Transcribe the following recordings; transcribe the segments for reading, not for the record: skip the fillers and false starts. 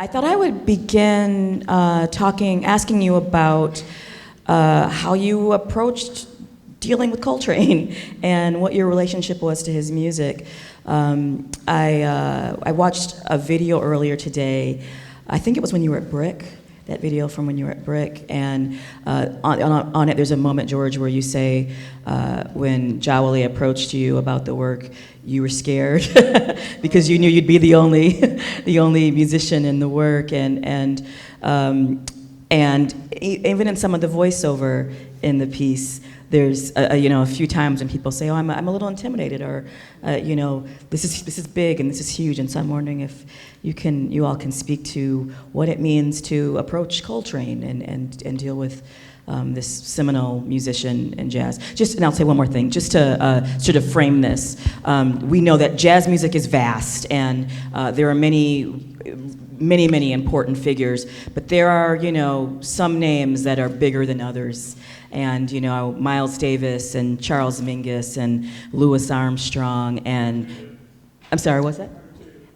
I thought I would begin asking you about how you approached dealing with Coltrane and what your relationship was to his music. I watched a video earlier today. I think it was when you were at Brick, that video from when you were at Brick, and on it there's a moment, George, where you say when Jawole approached you about the work, you were scared because you knew you'd be the only musician in the work, and even in some of the voiceover in the piece, there's a few times when people say, "Oh, I'm a little intimidated," or this is big and this is huge, and so I'm wondering if you all can speak to what it means to approach Coltrane and deal with this seminal musician in jazz. And I'll say one more thing, just to sort of frame this. We know that jazz music is vast, and there are many important figures, but there are, some names that are bigger than others. And, Miles Davis and Charles Mingus and Louis Armstrong and, I'm sorry, what's that?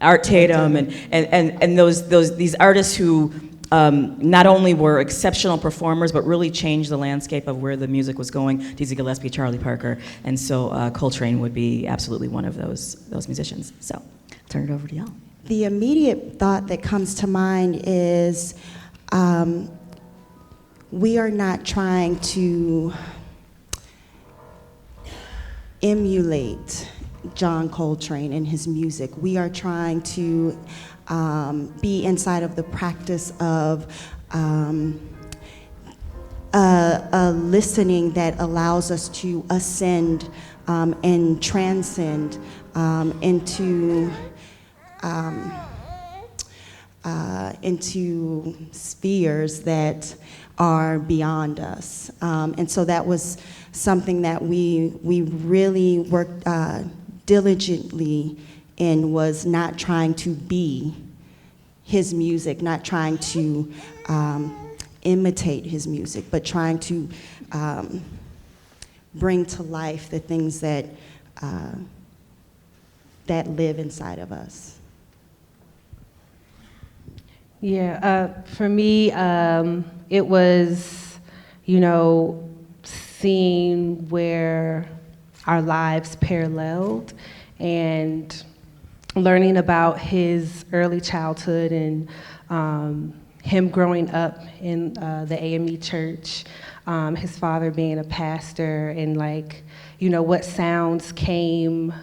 Art Tatum and these artists who not only were exceptional performers, but really changed the landscape of where the music was going. Dizzy Gillespie, Charlie Parker, and so Coltrane would be absolutely one of those musicians. So, turn it over to y'all. The immediate thought that comes to mind is we are not trying to emulate John Coltrane and his music. We are trying to be inside of the practice of a listening that allows us to ascend and transcend into spheres that are beyond us. And so that was something that we really worked diligently in, was not trying to be his music, not trying to imitate his music, but trying to bring to life the things that live inside of us. Yeah, for me, it was, seeing where our lives paralleled and learning about his early childhood and him growing up in the AME church, his father being a pastor, and what sounds came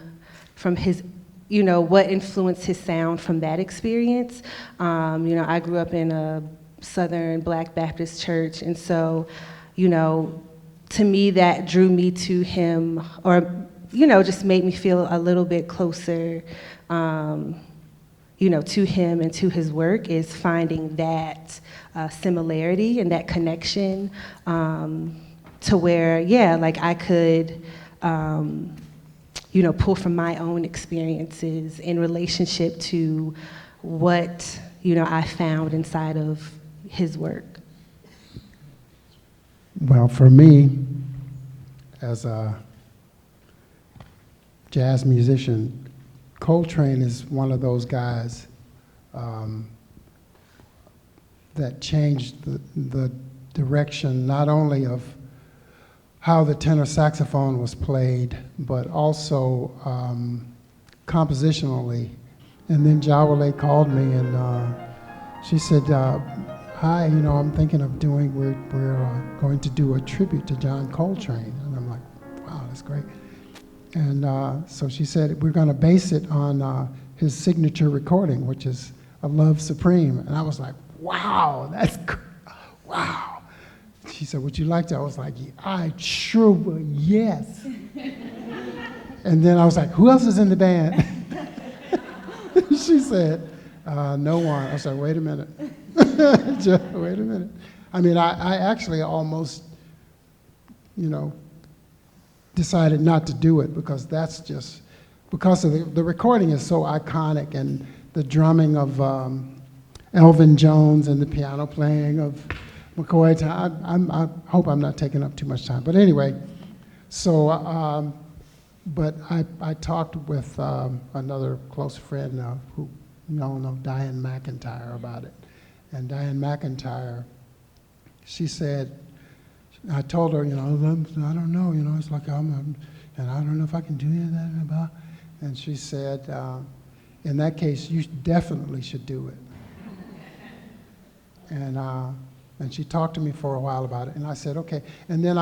from his, what influenced his sound from that experience. I grew up in a Southern Black Baptist church, and so, to me that drew me to him, or, just made me feel a little bit closer, to him and to his work, is finding that similarity and that connection to where, I could, pull from my own experiences in relationship to what, I found inside of his work. Well, for me, as a jazz musician, Coltrane is one of those guys that changed the direction not only of how the tenor saxophone was played, but also compositionally. And then Jawole called me and she said, hi, I'm thinking of we're going to do a tribute to John Coltrane. And I'm like, wow, that's great. And so she said, we're going to base it on his signature recording, which is A Love Supreme. And I was like, wow, wow. She said, would you like to? I was like, I sure would, yes. And then I was like, who else is in the band? She said, no one. I was like, wait a minute. Just wait a minute. I mean, I actually almost, decided not to do it because that's just, because of the recording is so iconic, and the drumming of Elvin Jones and the piano playing of McCoy. I hope I'm not taking up too much time. But anyway, so, but I talked with another close friend who you all know Diane McIntyre about it. And Diane McIntyre, she said, I told her, you know, I don't know, you know, it's like and I don't know if I can do that. And she said, in that case, you definitely should do it. And she talked to me for a while about it, and I said, okay. And then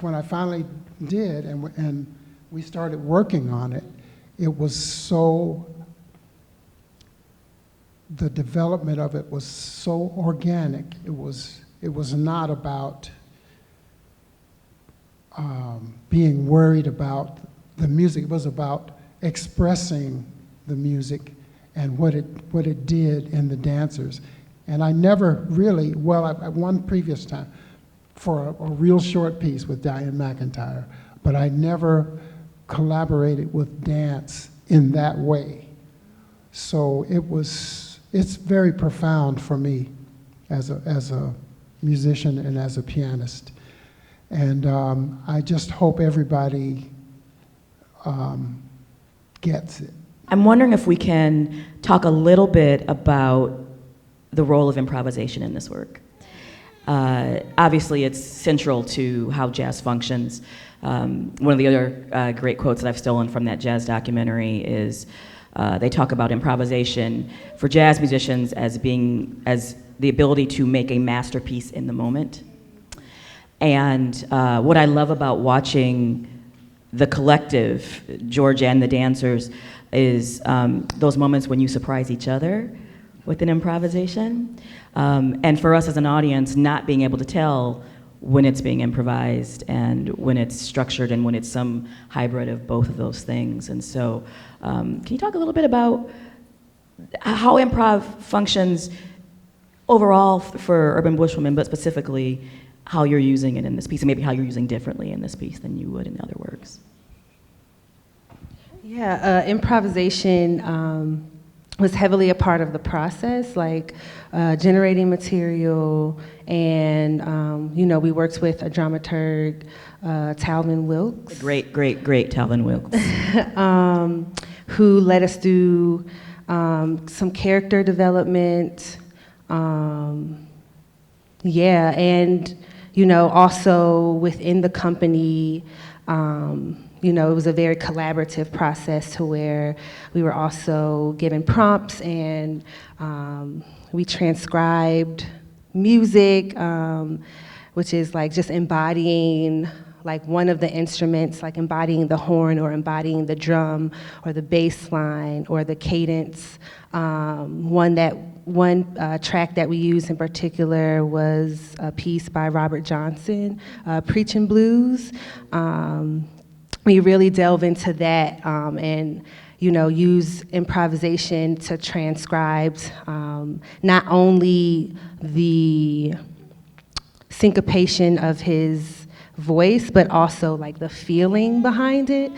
when I finally did, and we started working on it, it was so, the development of it was so organic. It was not about being worried about the music. It was about expressing the music and what it did in the dancers. And I never really, well, at one previous time, for a real short piece with Diane McIntyre, but I never collaborated with dance in that way. So it's very profound for me as a musician and as a pianist. And I just hope everybody gets it. I'm wondering if we can talk a little bit about the role of improvisation in this work. Obviously, it's central to how jazz functions. One of the other great quotes that I've stolen from that jazz documentary is they talk about improvisation for jazz musicians as the ability to make a masterpiece in the moment. And what I love about watching the collective, George and the dancers, is those moments when you surprise each other with an improvisation. And for us as an audience, not being able to tell when it's being improvised and when it's structured and when it's some hybrid of both of those things. And so, can you talk a little bit about how improv functions overall for Urban Bush Women, but specifically how you're using it in this piece, and maybe how you're using differently in this piece than you would in other works? Yeah, improvisation was heavily a part of the process, like generating material, and we worked with a dramaturg, Talvin Wilkes. Great Talvin Wilkes. Who let us do some character development. And also within the company, it was a very collaborative process to where we were also given prompts, and we transcribed music, which is like just embodying like one of the instruments, like embodying the horn or embodying the drum or the bass line or the cadence. One track that we used in particular was a piece by Robert Johnson, Preachin' Blues. We really delve into that and use improvisation to transcribe not only the syncopation of his voice, but also like the feeling behind it.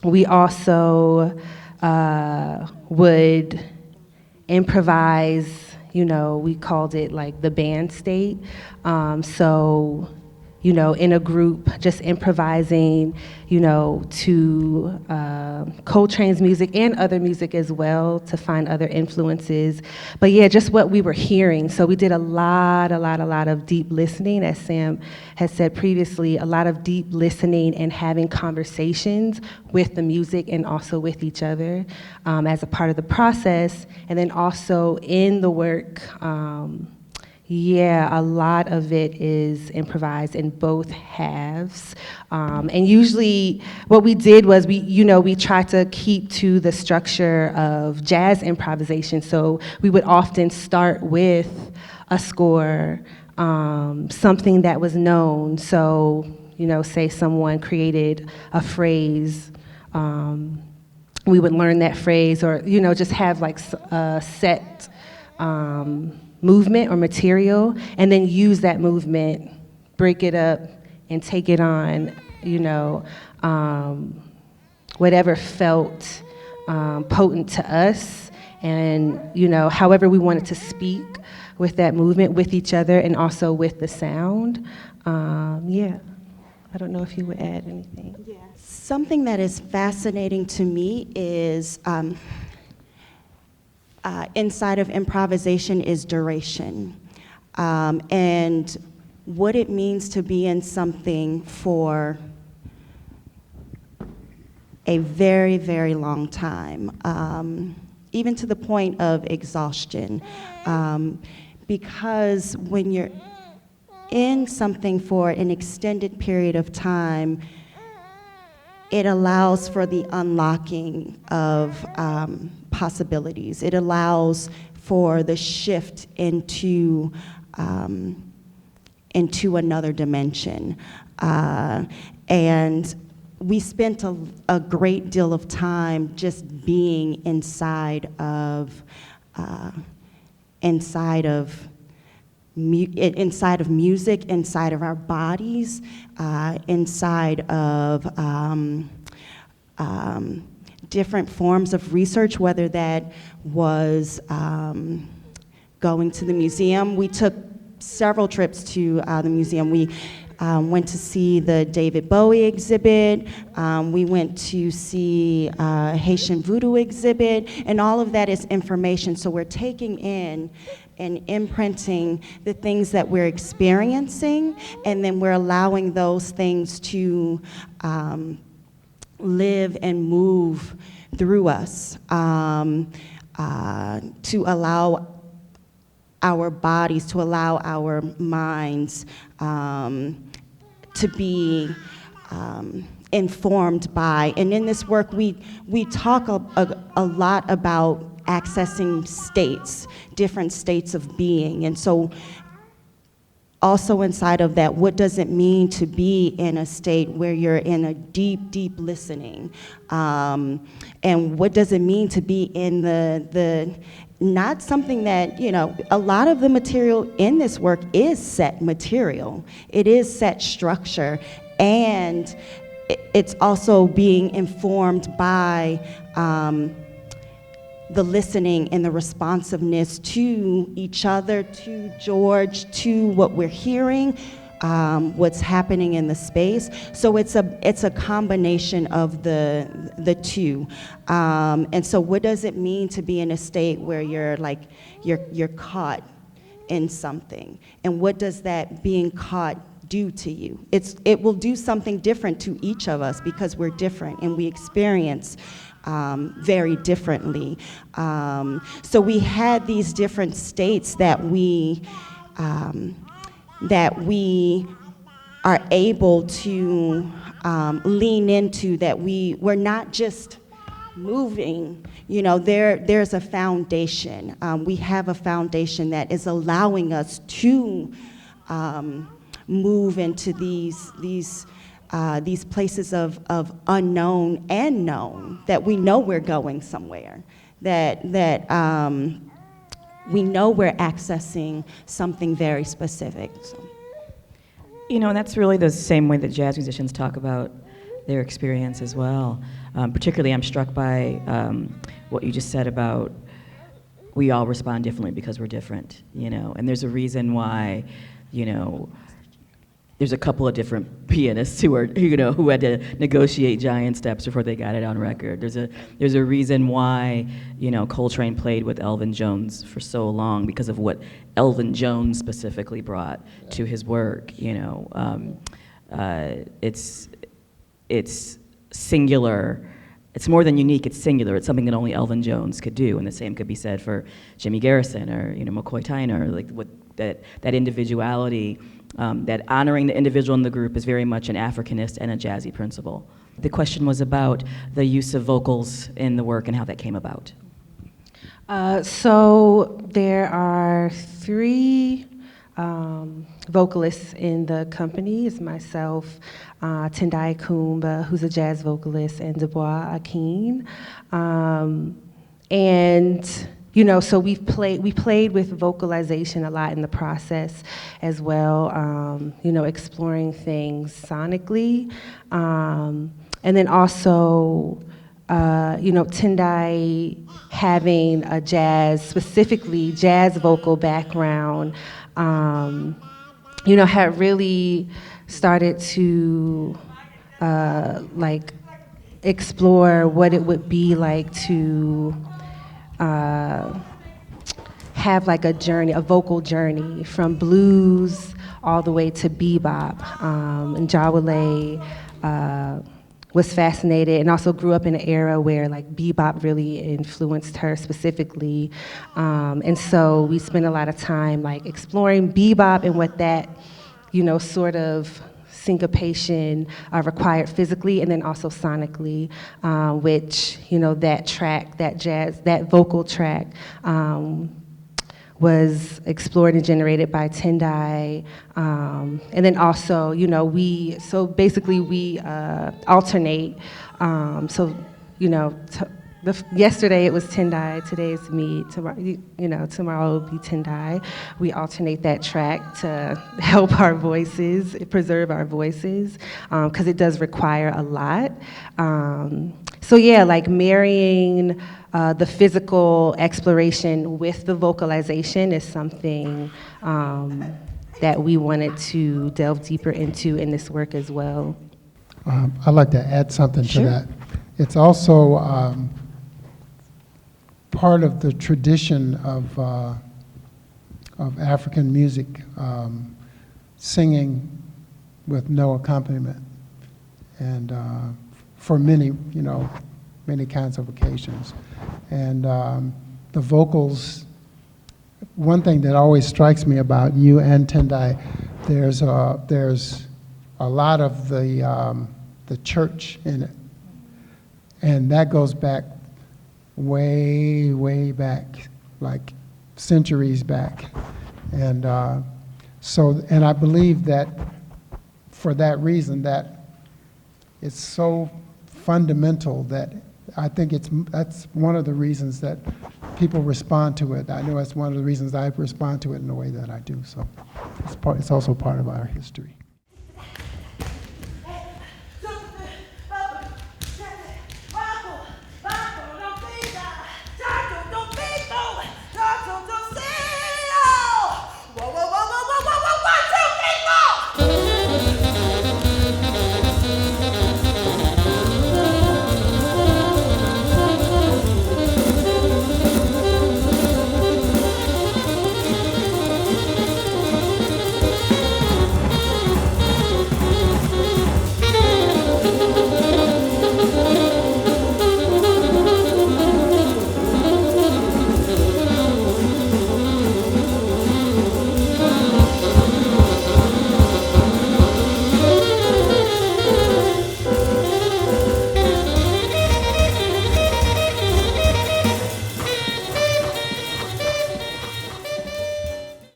We also would improvise, we called it like the band state. In a group, just improvising, to Coltrane's music and other music as well, to find other influences. But yeah, just what we were hearing. So we did a lot of deep listening, as Sam has said previously, a lot of deep listening and having conversations with the music and also with each other as a part of the process. And then also in the work, a lot of it is improvised in both halves. And usually what we did was we tried to keep to the structure of jazz improvisation. So we would often start with a score, something that was known. So, say someone created a phrase, we would learn that phrase, or, just have like a set movement or material, and then use that movement, break it up, and take it on, whatever felt potent to us, and, however we wanted to speak with that movement, with each other, and also with the sound. I don't know if you would add anything. Yeah. Something that is fascinating to me is inside of improvisation is duration, and what it means to be in something for a very, very long time, even to the point of exhaustion. Because when you're in something for an extended period of time, it allows for the unlocking of possibilities. It allows for the shift into another dimension. And we spent a great deal of time just being inside of music, inside of our bodies, inside of different forms of research, whether that was going to the museum. We took several trips to the museum. We went to see the David Bowie exhibit. We went to see Haitian voodoo exhibit, and all of that is information. So we're taking in and imprinting the things that we're experiencing, and then we're allowing those things to live and move through us, to allow our bodies, to allow our minds to be informed by. And in this work, we talk a lot about accessing states, different states of being. And so also inside of that, what does it mean to be in a state where you're in a deep, deep listening? And what does it mean to be in the not something that, a lot of the material in this work is set material. It is set structure, and it's also being informed by the listening and the responsiveness to each other, to George, to what we're hearing, what's happening in the space. So it's a combination of the two. And so what does it mean to be in a state where you're caught in something? And what does that being caught do to you? It will do something different to each of us because we're different and we experience very differently. So we had these different states that we are able to lean into, that we're not just moving. There's a foundation. We have a foundation that is allowing us to move into these places of unknown and known, that we know we're going somewhere, that we know we're accessing something very specific. So. And that's really the same way that jazz musicians talk about their experience as well. Particularly, I'm struck by what you just said about we all respond differently because we're different, and there's a reason why, there's a couple of different pianists who had to negotiate giant steps before they got it on record. There's a reason why, Coltrane played with Elvin Jones for so long, because of what Elvin Jones specifically brought to his work. It's singular. It's more than unique, it's singular. It's something that only Elvin Jones could do, and the same could be said for Jimmy Garrison or McCoy Tyner. Like that individuality, that honoring the individual in the group is very much an Africanist and a jazzy principle. The question was about the use of vocals in the work and how that came about. So there are 3 vocalists in the company. It's myself, Tendai Kumba, who's a jazz vocalist, and Dubois Akin. And so we played with vocalization a lot in the process as well, exploring things sonically. And then also, Tendai having a specifically jazz vocal background, had really started to explore what it would be like to have like a journey, a vocal journey from blues all the way to bebop. And Jawole was fascinated and also grew up in an era where like bebop really influenced her specifically. And so we spent a lot of time like exploring bebop and what that, sort of syncopation required physically and then also sonically, which, that track, that jazz, that vocal track was explored and generated by Tendai. And then also, we alternate. Yesterday it was Tendai, today is me, tomorrow will be Tendai. We alternate that track to help our voices, preserve our voices, because it does require a lot. Like marrying the physical exploration with the vocalization is something that we wanted to delve deeper into in this work as well. I'd like to add something Sure. to that. It's also part of the tradition of African music, singing with no accompaniment, and for many kinds of occasions. And the vocals, one thing that always strikes me about you and Tendai, there's a lot of the church in it, and that goes back way, way back, like centuries back. And and I believe that for that reason, that it's so fundamental that I think that's one of the reasons that people respond to it. I know that's one of the reasons I respond to it in the way that I do. So it's also part of our history.